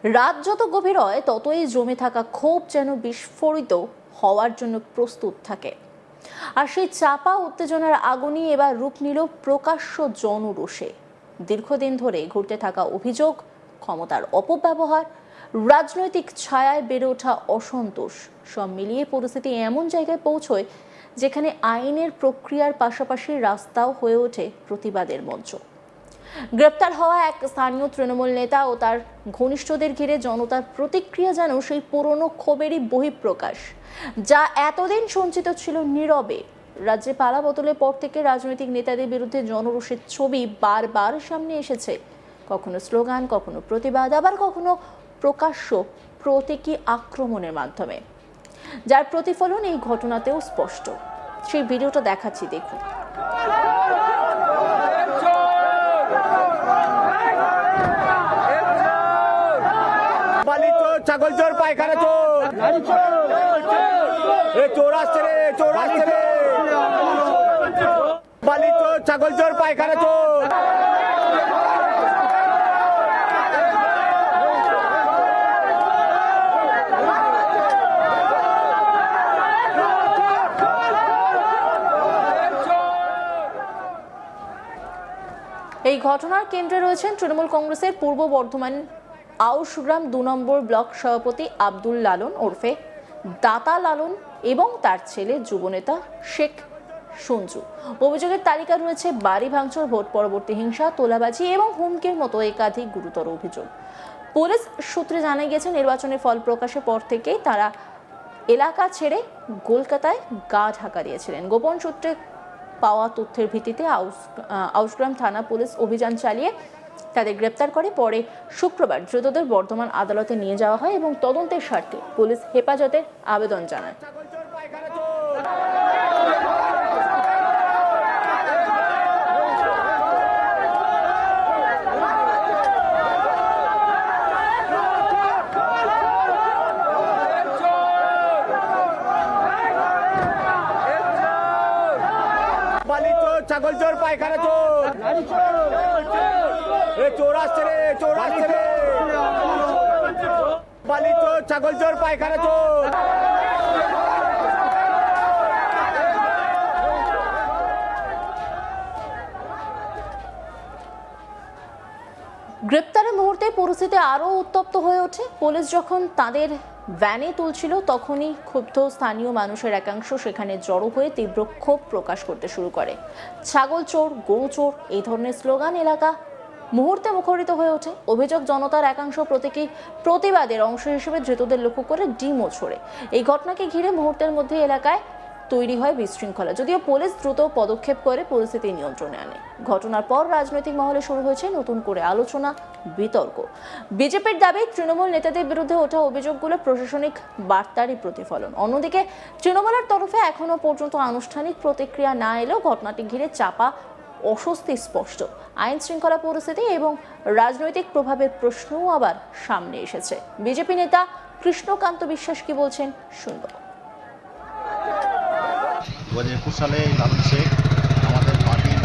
রাত যত গভীর হয় ততই জমে থাকা ক্ষোভ যেন বিস্ফোরিত হওয়ার জন্য প্রস্তুত থাকে। আর সেই চাপা উত্তেজনার আগুনই এবার রূপ নিল প্রকাশ্য জনরোষে। দীর্ঘদিন ধরে ঘুরতে থাকা অভিযোগ, ক্ষমতার অপব্যবহার, রাজনৈতিক ছায়ায় বেড়ে ওঠা অসন্তোষ, সব মিলিয়ে পরিস্থিতি এমন জায়গায় পৌঁছয় যেখানে আইনের প্রক্রিয়ার পাশাপাশি রাস্তাও হয়ে ওঠে প্রতিবাদের মঞ্চ। গ্রেপ্তার হওয়া এক স্থানীয় তৃণমূল নেতা ও তার ঘনিষ্ঠদের ঘিরে জনতার প্রতিক্রিয়া যেন সেই পুরনো ক্ষোভেরই বহিঃপ্রকাশ, যা এতদিন সঞ্চিত ছিল নীরবে। রাজ্যে পালা বদলের পর থেকে রাজনৈতিক নেতাদের বিরুদ্ধে জনরোষের ছবি বারবার সামনে এসেছে। কখনো স্লোগান, কখনো প্রতিবাদ, আবার কখনো প্রকাশ্য প্রতীকী আক্রমণের মাধ্যমে, যার প্রতিফলন এই ঘটনাতেও স্পষ্ট। সেই ভিডিওটা দেখাচ্ছি, দেখুন। ছাগল চোর, পায়খানা চোর, চোর আসছে রে, চোর আসছে রে, বালি চোর, ছাগল চোর, পায়খানা চোর। এই ঘটনার কেন্দ্রে রয়েছেন তৃণমূল কংগ্রেসের পূর্ব বর্ধমান আউশগ্রাম ২ নম্বর ব্লক সভাপতি আব্দুল লালন ওরফে দাতা লালন এবং তার ছেলে যুবনেতা শেখ সঞ্জু। অভিযোগের তালিকা রয়েছে বাড়ি ভাঙচুর, ভোট পরবর্তী হিংসা, তোলাবাজি এবং হুমকির মতো একাধিক গুরুতর অভিযোগ। পুলিশ সূত্রে জানা গেছে, নির্বাচনের ফল প্রকাশের পর থেকেই তারা এলাকা ছেড়ে কলকাতায় গা ঢাকা দিয়েছিলেন। গোপন সূত্রে পাওয়া তথ্যের ভিত্তিতে আউশগ্রাম থানা পুলিশ অভিযান চালিয়ে তাদের গ্রেপ্তার করে। পরে শুক্রবার ধৃতদের বর্ধমান আদালতে নিয়ে যাওয়া হয় এবং তদন্তের স্বার্থে পুলিশ হেফাজতের আবেদন জানায়। ছাগল চোর, পায়খানা চোর, চোর আসছে রে, চোর আসছে রে, বালি চোর, ছাগল চোর, পায়খানা চোর। গ্রেপ্তারের মুহূর্তে পরিস্থিতি আরও উত্তপ্ত হয়ে ওঠে। পুলিশ যখন তাদের ভ্যানে তুলছিল তখনই ক্ষুব্ধ স্থানীয় মানুষের একাংশ সেখানে জড়ো হয়ে তীব্র ক্ষোভ প্রকাশ করতে শুরু করে। ছাগল চোর, গরু চোর, এই ধরনের স্লোগান এলাকা মুহূর্তে মুখরিত হয়ে ওঠে। অভিযোগ, জনতার একাংশ প্রতীকী প্রতিবাদের অংশ হিসেবে ধৃতদের লক্ষ্য করে ডিমও ছোড়ে। এই ঘটনাকে ঘিরে মুহূর্তের মধ্যে এলাকায় তৈরি হয় বিশৃঙ্খলা, যদিও পুলিশ দ্রুত পদক্ষেপ করে পরিস্থিতি নিয়ন্ত্রণে আনে। ঘটনার পর রাজনৈতিক মহলে শুরু হয়েছে নতুন করে আলোচনা, বিতর্ক। বিজেপির দাবি, তৃণমূল নেতাদের বিরুদ্ধে ওঠা অভিযোগগুলো প্রশাসনিক বার্তারই প্রতিফলন। অন্যদিকে তৃণমূলের তরফে এখনো পর্যন্ত আনুষ্ঠানিক প্রতিক্রিয়া না এলেও ঘটনাটি ঘিরে চাপা অস্বস্তি স্পষ্ট। আইন শৃঙ্খলা পরিস্থিতি এবং রাজনৈতিক প্রভাবের প্রশ্নও আবার সামনে এসেছে। বিজেপি নেতা কৃষ্ণকান্ত বিশ্বাস কি বলছেন, শুনব। 2021 সালে লালন শেখ আমাদের পার্টির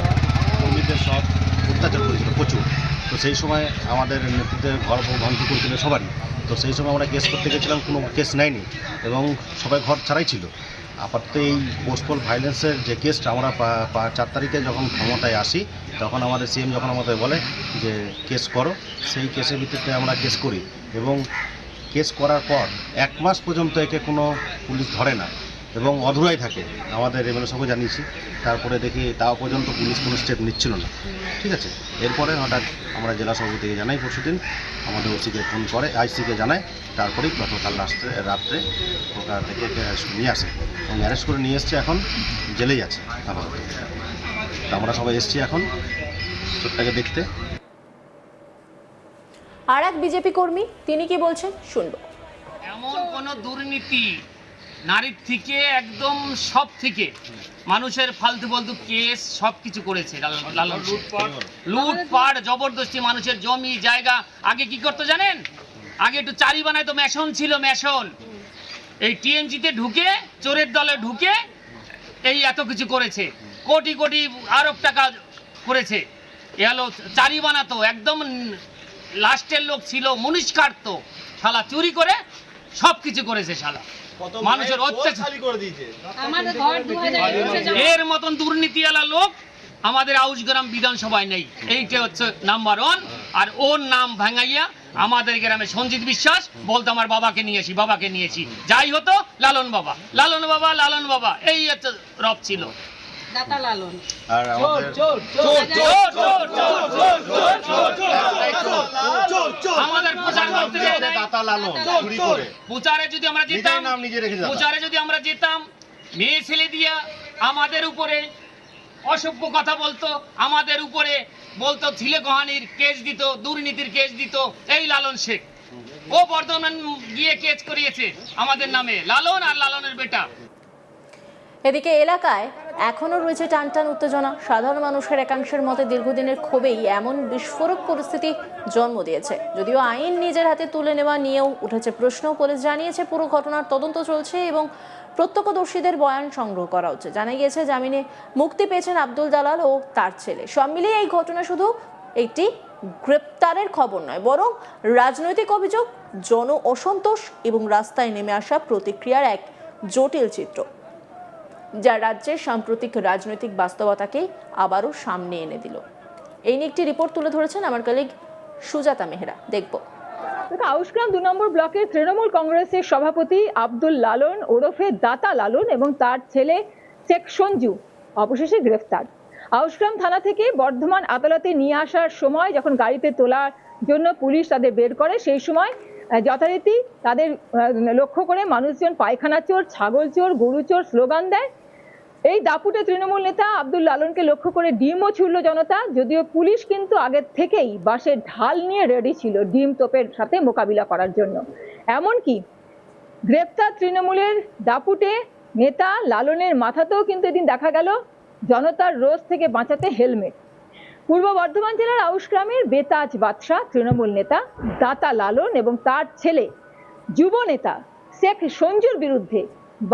কর্মীদের সব অত্যাচার করেছিল প্রচুর। তো সেই সময় আমাদের নেতৃত্বের ঘর ভাঙচুর করেছিল সবারই। তো সেই সময় আমরা কেস করতে গেছিলাম, কোনো কেস নেয়নি এবং সবাই ঘর ছাড়াই ছিল। আপাতত এই পোস্টপল ভায়োলেন্সের যে কেসটা আমরা 4 তারিখে যখন ক্ষমতায় আসি তখন আমাদের সিএম যখন আমাদের বলে যে কেস করো, সেই কেসের ভিত্তিতে আমরা কেস করি এবং কেস করার পর 1 মাস পর্যন্ত একে কোনো পুলিশ ধরে না এবং অধুরাই থাকে। আমাদের এমএলএ সবও জানিয়েছি, তারপরে দেখি তাও পর্যন্ত পুলিশ কোনো স্টেপ নিচ্ছিল না। ঠিক আছে, এরপরে হঠাৎ আমরা জেলা সভাপতিকে জানাই, পরশুদিন আমাদের ওসিকে ফোন করে, আইসিকে জানায়, তারপরেই গতকাল রাত্রে ওটা থেকে নিয়ে আসে এবং অ্যারেস্ট করে নিয়ে এসছে, এখন জেলেই আছে আপাতত। আমরা সবাই এসছি এখন চোরটাকে দেখতে। আর এক বিজেপি কর্মী, তিনি কি বলছেন, শুনবো। এমন কোনো দুর্নীতি নারীর থেকে একদম সব থেকে মানুষের ফালতু কেস সব কিছু করেছে লালন। লুটপাট, জবরদস্তি, মানুষের জমি জায়গা। আগে কি করতো জানেন? আগে একটু চারি বানায়, তো মেশন ছিল, মেশন। এই টিএমজিতে ঢুকে, চোরের দলে ঢুকে এই এত কিছু করেছে, কোটি কোটি আরব টাকা করেছে। এ হলো চারি বানাতো, একদম লাস্টের লোক ছিল মুনিশ কাটতো, শালা চুরি করে সব কিছু করেছে শালা, মানুষের অত্যাচার করে দিয়েছে। এর মতন দুর্নীতিওয়ালা লোক আমাদের আউশগ্রাম বিধানসভায় নেই, এইটা হচ্ছে নাম্বার 1। আর ওর নাম ভাঙাইয়া আমাদের গ্রামে সঞ্জিত বিশ্বাস বলতো আমার বাবাকে নিয়েছি, যাই হতো লালন বাবা এই হচ্ছে রব ছিল। আর আমাদের আমাদের প্রচার করতে যায় নাই। দাতা লালন চুরি করে প্রচারে যদি আমরা নিজের যেতাম, নাম নিজে রেখে মেয়ে ছেলে দিয়া আমাদের উপরে অসভ্য কথা বলতো, আমাদের উপরে বলতো ছিলে কহানির কেস দিত, দুর্নীতির কেস দিত এই লালন শেখ। ও বর্ধমান গিয়ে কেস করিয়েছে আমাদের নামে, লালন আর লালনের বেটা। এদিকে এলাকায় এখনও রয়েছে টানটান উত্তেজনা। সাধারণ মানুষের একাংশের মতে দীর্ঘদিনের ক্ষোভেই এমন বিস্ফোরক পরিস্থিতি জন্ম দিয়েছে। যদিও আইন নিজের হাতে তুলে নেওয়া নিয়েও উঠেছে প্রশ্ন। পুলিশ জানিয়েছে পুরো ঘটনার তদন্ত চলছে এবং প্রত্যক্ষদর্শীদের বয়ান সংগ্রহ করা হচ্ছে। জানা গিয়েছে জামিনে মুক্তি পেয়েছেন আব্দুল জালাল ও তার ছেলে। সব মিলিয়ে এই ঘটনা শুধু একটি গ্রেপ্তারের খবর নয়, বরং রাজনৈতিক অভিযোগ, জন অসন্তোষ এবং রাস্তায় নেমে আসা প্রতিক্রিয়ার এক জটিল চিত্র, যা রাজ্যের সাম্প্রতিক রাজনৈতিক বাস্তবতাকে আবারও সামনে এনে দিল। এই নিয়ে একটি রিপোর্ট তুলে ধরেছেন আমার কলিগ সুজাতা মেহরা। দেখব। আউশগ্রাম 2 নম্বর ব্লকের তৃণমূল কংগ্রেসের সভাপতি আব্দুল লালন ওরফে দাতা লালন এবং তার ছেলে শেখ সঞ্জু অবশেষে গ্রেফতার। আউশগ্রাম থানা থেকে বর্ধমান আদালতে নিয়ে আসার সময় যখন গাড়িতে তোলার জন্য পুলিশ তাদের বের করে, সেই সময় যথারীতি তাদের লক্ষ্য করে মানুষজন পায়খানা চোর, ছাগল চোর, গরু চোর স্লোগান দেয়। এই দাপুটে তৃণমূল নেতা আব্দুল লালনকে লক্ষ্য করে ডিমও ছুড়ল জনতা। যদিও পুলিশ কিন্তু আগের থেকেই বাঁশের ঢাল নিয়ে রেডি ছিল ডিম তোপের সাথে মোকাবিলা করার জন্য। এমনকি গ্রেপ্তার তৃণমূলের দাপুটে নেতা লালনের মাথাতেও কিন্তু এদিন দেখা গেল জনতার রোষ থেকে বাঁচাতে হেলমেট। পূর্ব বর্ধমান জেলার আউশগ্রামের বেতাজ বাদশা তৃণমূল নেতা দাতা লালন এবং তার ছেলে যুব নেতা শেখ সঞ্জুর বিরুদ্ধে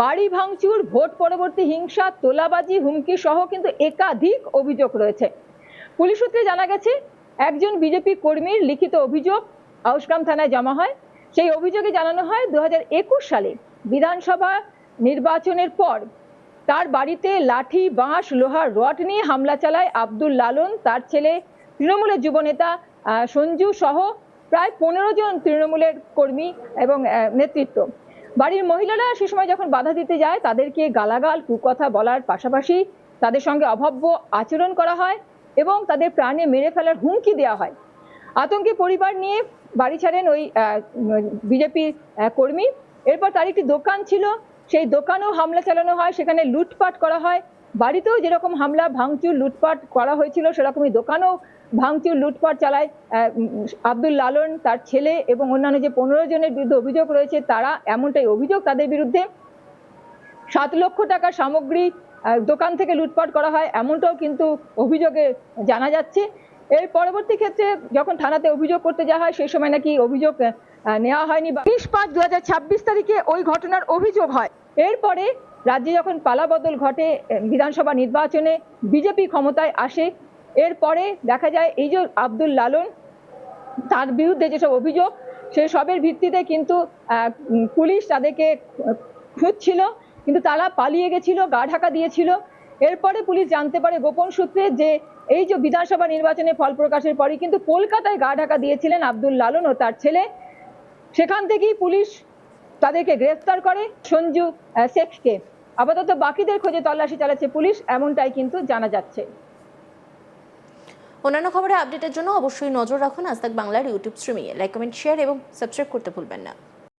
বাড়ি ভাঙচুর, ভোট পরবর্তী হিংসা, তোলাবাজি, হুমকি সহ কিন্তু একাধিক অভিযোগ রয়েছে। পুলিশ সূত্রে জানা গেছে একজন বিজেপি কর্মীর লিখিত অভিযোগ আউশগ্রাম থানায় জমা হয়। সেই অভিযোগে জানানো হয় 2021 সালে বিধানসভা নির্বাচনের পর তার বাড়িতে লাঠি, বাঁশ, লোহার রড নিয়ে হামলা চালায় আব্দুল লালন, তার ছেলে তৃণমূলের যুবনেতা সঞ্জু সহ প্রায় 15 জন তৃণমূলের কর্মী এবং নেতৃত্ব। বাড়ির মহিলারা সে সময় যখন বাধা দিতে যায় তাদেরকে গালাগাল, কুকথা বলার পাশাপাশি তাদের সঙ্গে অভব্য আচরণ করা হয় এবং তাদের প্রাণে মেরে ফেলার হুমকি দেওয়া হয়। আতঙ্কে পরিবার নিয়ে বাড়ি ছাড়েন ওই বিজেপি কর্মী। এরপর তার একটি দোকান ছিল, সেই দোকানেও হামলা চালানো হয়, সেখানে লুটপাট করা হয়। বাড়িতেও যেরকম হামলা, ভাঙচুর, লুটপাট করা হয়েছিল সেরকমই দোকানেও ভাঙচুর, লুটপাট চালায় আব্দুল লালন, তার ছেলে এবং অন্যান্য যে 15 জনের বিরুদ্ধে অভিযোগ রয়েছে তারা। এমনটাই অভিযোগ তাদের বিরুদ্ধে। 7 লক্ষ টাকার সামগ্রী দোকান থেকে লুটপাট করা হয় এমনটাও কিন্তু অভিযোগে জানা যাচ্ছে। এর পরবর্তী ক্ষেত্রে যখন থানাতে অভিযোগ করতে যাওয়া হয় সেই সময় নাকি অভিযোগ নেওয়া হয়নি। 20/5/2026 তারিখে ওই ঘটনার অভিযোগ হয়। এরপরে রাজ্যে যখন পালাবদল ঘটে, বিধানসভা নির্বাচনে বিজেপি ক্ষমতায় আসে, এরপরে দেখা যায় এই যে আব্দুল লালন, তার বিরুদ্ধে যেসব অভিযোগ সেই সবের ভিত্তিতে কিন্তু পুলিশ তাদেরকে খুঁজছিল, কিন্তু তারা পালিয়ে গেছিল, গা ঢাকা দিয়েছিল। এরপরে পুলিশ জানতে পারে গোপন সূত্রে যে এই যে বিধানসভা নির্বাচনে ফল প্রকাশের পরই কিন্তু কলকাতায় গা ঢাকা দিয়েছিলেন আব্দুল লালন ও তার ছেলে। সেখান থেকেই পুলিশ তাদেরকে গ্রেফতার করে সঞ্জু শেখকে। আপাতত বাকিদের খোঁজে তল্লাশি চালাচ্ছে পুলিশ, এমনটাই কিন্তু জানা যাচ্ছে। অন্যান্য খবরে আপডেটের জন্য অবশ্যই নজর রাখুন আজ তাক বাংলার ইউটিউব স্ট্রিমিংয়ে। লাইক, কমেন্ট, শেয়ার এবং সাবস্ক্রাইব করতে ভুলবেন না।